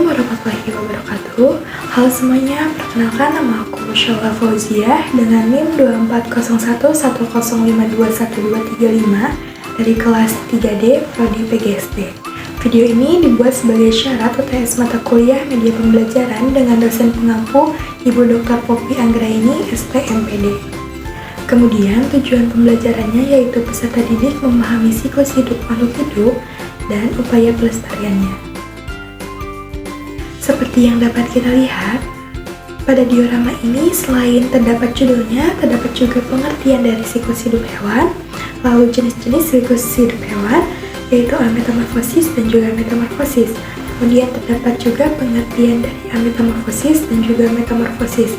warahmatullahi wabarakatuh. Halo semuanya, perkenalkan nama aku Syola Fauziah dengan NIM 240110521235 dari kelas 3D Prodi PGSD. Video ini dibuat sebagai syarat UTS mata kuliah media pembelajaran dengan dosen pengampu Ibu Dr. Poppy Anggraini, STMPD. Kemudian tujuan pembelajarannya yaitu peserta didik memahami siklus hidup makhluk hidup dan upaya pelestariannya. Seperti yang dapat kita lihat, pada diorama ini selain terdapat judulnya, terdapat juga pengertian dari siklus hidup hewan, lalu jenis-jenis siklus hidup hewan, yaitu ametamorfosis dan juga metamorfosis. Kemudian terdapat juga pengertian dari ametamorfosis dan juga metamorfosis.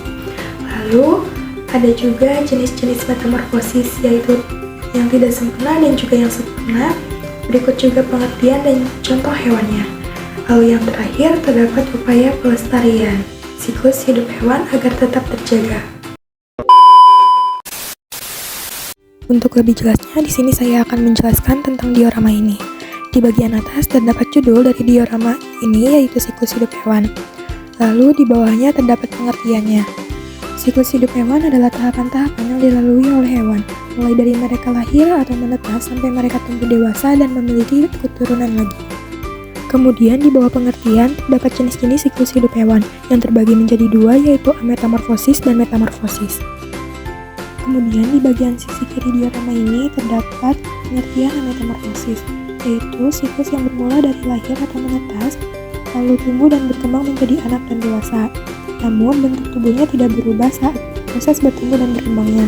Lalu ada juga jenis-jenis metamorfosis, yaitu yang tidak sempurna dan juga yang sempurna. Berikut juga pengertian dan contoh hewannya. Lalu yang terakhir terdapat upaya pelestarian siklus hidup hewan agar tetap terjaga. Untuk lebih jelasnya, di sini saya akan menjelaskan tentang diorama ini. Di bagian atas terdapat judul dari diorama ini, yaitu siklus hidup hewan. Lalu di bawahnya terdapat pengertiannya. Siklus hidup hewan adalah tahapan-tahapan yang dilalui oleh hewan, mulai dari mereka lahir atau menetas sampai mereka tumbuh dewasa dan memiliki keturunan lagi. Kemudian di bawah pengertian terdapat jenis-jenis siklus hidup hewan yang terbagi menjadi dua, yaitu ametamorfosis dan metamorfosis. Kemudian di bagian sisi kiri diorama ini terdapat pengertian ametamorfosis, yaitu siklus yang bermula dari lahir atau menetas, lalu tumbuh dan berkembang menjadi anak dan dewasa. Namun bentuk tubuhnya tidak berubah saat proses bertumbuh dan berkembangnya.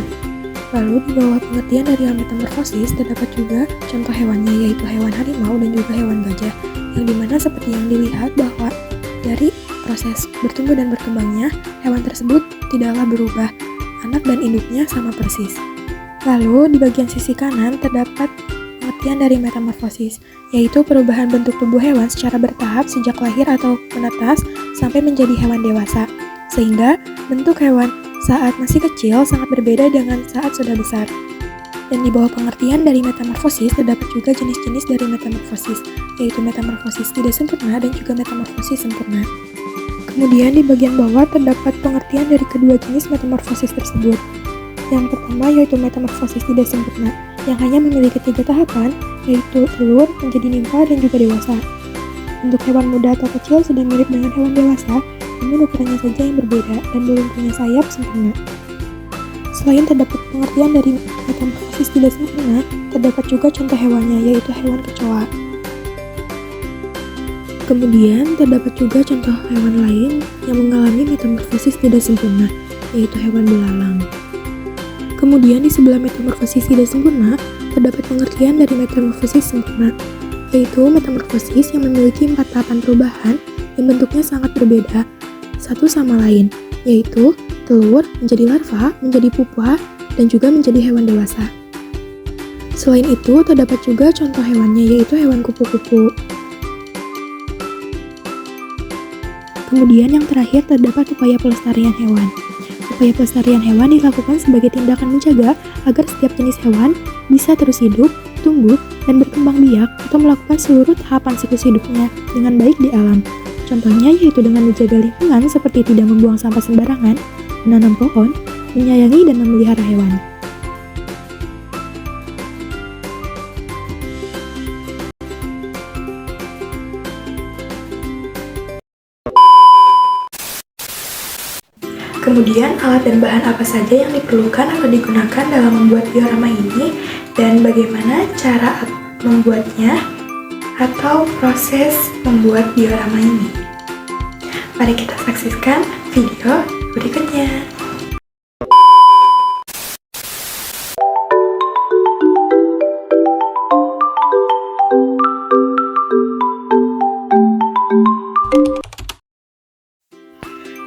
Lalu di bawah pengertian dari ametamorfosis terdapat juga contoh hewannya, yaitu hewan harimau dan juga hewan gajah, yang dimana seperti yang dilihat bahwa dari proses bertumbuh dan berkembangnya, hewan tersebut tidaklah berubah, anak dan induknya sama persis. Lalu di bagian sisi kanan terdapat pengertian dari metamorfosis, yaitu perubahan bentuk tubuh hewan secara bertahap sejak lahir atau menetas sampai menjadi hewan dewasa, sehingga bentuk hewan saat masih kecil sangat berbeda dengan saat sudah besar. Dan di bawah pengertian dari metamorfosis terdapat juga jenis-jenis dari metamorfosis, yaitu metamorfosis tidak sempurna dan juga metamorfosis sempurna. Kemudian di bagian bawah terdapat pengertian dari kedua jenis metamorfosis tersebut. Yang pertama yaitu metamorfosis tidak sempurna, yang hanya memiliki 3 tahapan, yaitu telur, menjadi nimfa, dan juga dewasa. Untuk hewan muda atau kecil sudah mirip dengan hewan dewasa, namun ukurannya saja yang berbeda dan belum punya sayap sempurna. Selain terdapat pengertian dari metamorfosis tidak sempurna, terdapat juga contoh hewannya, yaitu hewan kecoa. Kemudian terdapat juga contoh hewan lain yang mengalami metamorfosis tidak sempurna, yaitu hewan belalang. Kemudian di sebelah metamorfosis tidak sempurna, terdapat pengertian dari metamorfosis sempurna, yaitu metamorfosis yang memiliki 4 tahapan perubahan yang bentuknya sangat berbeda satu sama lain, yaitu telur, menjadi larva, menjadi pupa, dan juga menjadi hewan dewasa. Selain itu, terdapat juga contoh hewannya, yaitu hewan kupu-kupu. Kemudian yang terakhir terdapat upaya pelestarian hewan. Upaya pelestarian hewan dilakukan sebagai tindakan menjaga agar setiap jenis hewan bisa terus hidup, tumbuh, dan berkembang biak atau melakukan seluruh tahapan siklus hidupnya dengan baik di alam. Contohnya yaitu dengan menjaga lingkungan seperti tidak membuang sampah sembarangan, menanam pohon, menyayangi dan memelihara hewan. Kemudian alat dan bahan apa saja yang diperlukan atau digunakan dalam membuat diorama ini dan bagaimana cara membuatnya atau proses membuat diorama ini. Mari kita saksikan video berikutnya.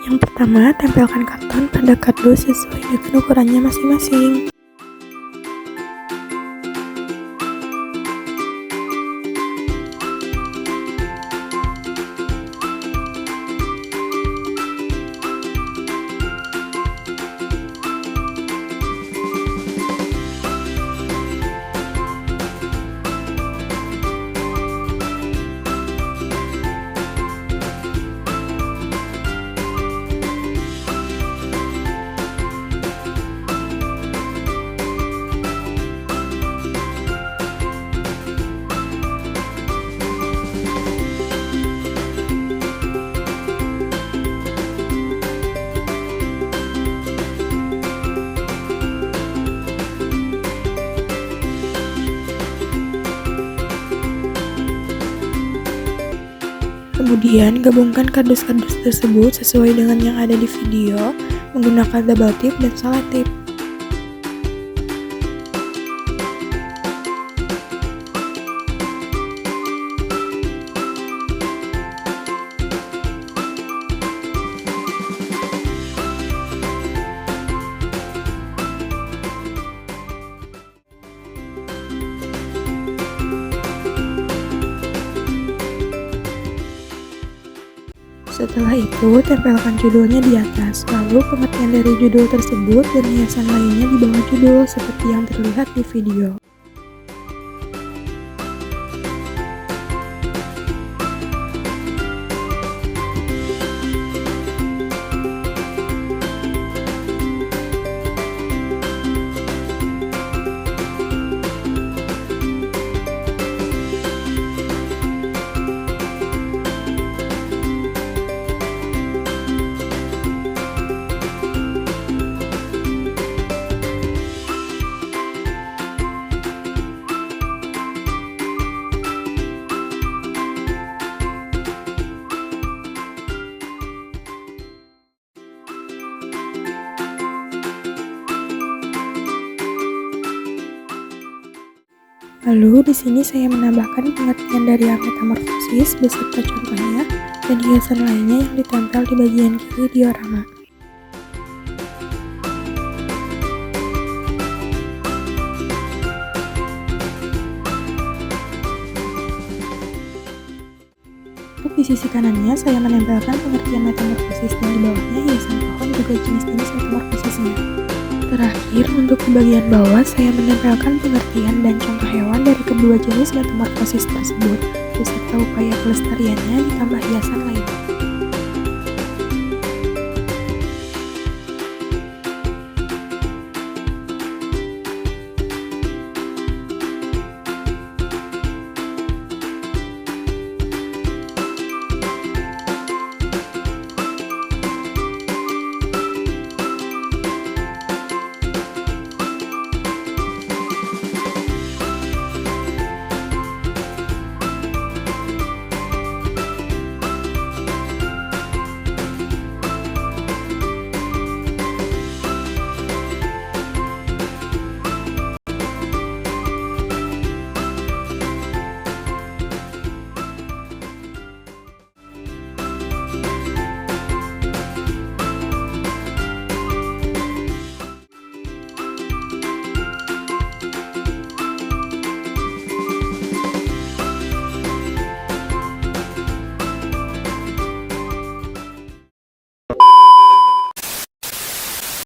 Yang pertama, tempelkan karton pada kardus sesuai dengan ukurannya masing-masing. Kemudian, gabungkan kardus-kardus tersebut sesuai dengan yang ada di video menggunakan double tip dan selotip. Setelah itu, tempelkan judulnya di atas, lalu pengertian dari judul tersebut dan hiasan lainnya di bawah judul seperti yang terlihat di video. Lalu di sini saya menambahkan pengertian dari metamorfosis beserta contohnya dan hiasan lainnya yang ditempel di bagian kiri diorama. Untuk di sisi kanannya saya menempelkan pengertian metamorfosis dan di bawahnya hiasan pohon juga jenis-jenis metamorfosisnya. Terakhir, untuk di bagian bawah, saya menempelkan pengertian dan contoh hewan dari kedua jenis metamorfosis tersebut, beserta upaya pelestariannya ditambah hiasan lainnya.